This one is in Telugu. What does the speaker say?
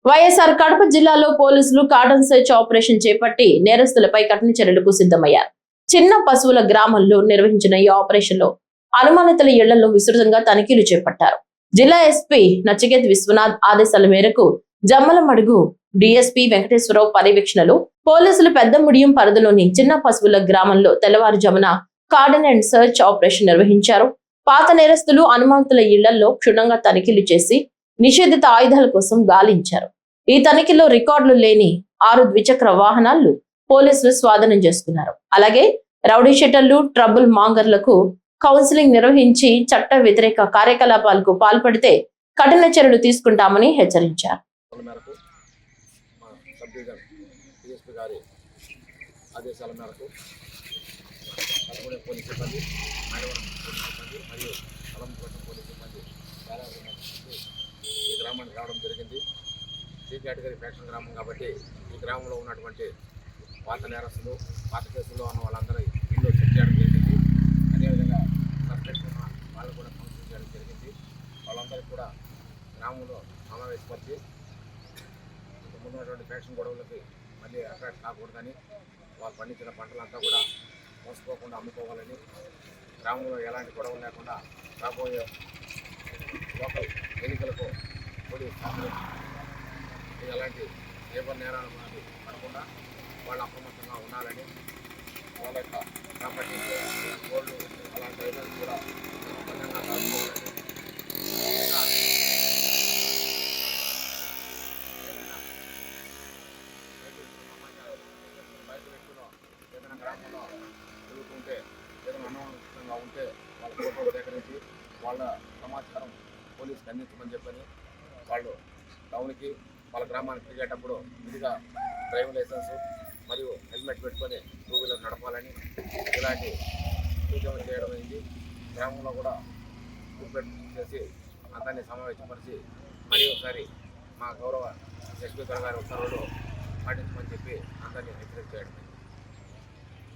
వైఎస్ఆర్ కడప జిల్లాలో పోలీసులు కార్డన్ సెర్చ్ ఆపరేషన్ చేపట్టి నేరస్తులపై కఠిన చర్యలకు సిద్ధమయ్యారు. చిన్న పశువుల గ్రామంలో నిర్వహించిన ఈ ఆపరేషన్ లో అనుమానితుల ఇళ్లలో విస్తృతంగా తనిఖీలు చేపట్టారు. జిల్లా ఎస్పీ నచికేత్ విశ్వనాథ్ ఆదేశాల మేరకు జమ్మలమడుగు డిఎస్పీ వెంకటేశ్వరరావు పర్యవేక్షణలో పోలీసులు పెద్ద ముడియం పరిధిలోని చిన్న పశువుల గ్రామంలో తెల్లవారుజామున కార్డన్ అండ్ సెర్చ్ ఆపరేషన్ నిర్వహించారు. పాత నేరస్తులు అనుమానితుల ఇళ్లలో క్షుణ్ణంగా తనిఖీలు చేసి నిషేధిత ఆయుధాల కోసం గాలించారు. ఈ తనిఖీలో రికార్డులు లేని 6 ద్విచక్ర వాహనాలు పోలీసులు స్వాధీనం చేసుకున్నారు. అలాగే రౌడీ షీటర్లు, ట్రబుల్ మాంగర్లకు కౌన్సిలింగ్ నిర్వహించి చట్ట వ్యతిరేక కార్యకలాపాలకు పాల్పడితే కఠిన చర్యలు తీసుకుంటామని హెచ్చరించారు. ఈ గ్రామానికి రావడం జరిగింది. సి కేటగిరీ ఫ్యాక్షన్ గ్రామం కాబట్టి ఈ గ్రామంలో ఉన్నటువంటి పాత నేరస్తులు, పాత కేసుల్లో ఉన్న వాళ్ళందరూ ఇల్లు చెక్ చేయడం జరిగింది. అదేవిధంగా సస్పెక్ట్ ఉన్న వాళ్ళు కూడా కౌన్సిలింగ్ చేయడం జరిగింది. వాళ్ళందరికీ కూడా గ్రామంలో సమావేశపరిచి ముందున్నటువంటి ఫ్యాక్షన్ గొడవలకి మళ్ళీ అట్రాక్ట్ కాకూడదని, వాళ్ళు పండించిన పంటలంతా కూడా మోసపోకుండా అమ్ముకోవాలని, గ్రామంలో ఎలాంటి గొడవలు లేకుండా రాబోయే లోకల్ ఎన్నికలకు పోలీసు ఎలాంటి లేబర్ నేరాలు పడకుండా వాళ్ళు అప్రమత్తంగా ఉండాలని, వాళ్ళ యొక్క ప్రాపర్టీ గోల్డ్ అలాంటి ఐటమ్స్ కూడా భద్రంగా దాచుకోవాలని, బయట వ్యక్తులు ఏదైనా గ్రామంలో తిరుగుతుంటే ఏదైనా అనవసరంగా ఉంటే వాళ్ళ ఫోటోలు సేకరించి వాళ్ళ సమాచారం పోలీసుకి అందించమని చెప్పని, వాళ్ళు టౌన్కి వాళ్ళ గ్రామానికి తిరిగేటప్పుడు విధిగా డ్రైవింగ్ లైసెన్స్ మరియు హెల్మెట్ పెట్టుకొని 2 వీలర్ నడపాలని ఇలాంటి సూచనలు చేయడం అయింది. గ్రామంలో కూడా కూపెట్ చేసి అందరినీ సమావేశపరిచి మరి ఒకసారి మా గౌరవ ఎస్పీ గారి ఉత్తర్వులు పాటించమని చెప్పి అందరినీ హెచ్చరిక చేయడం.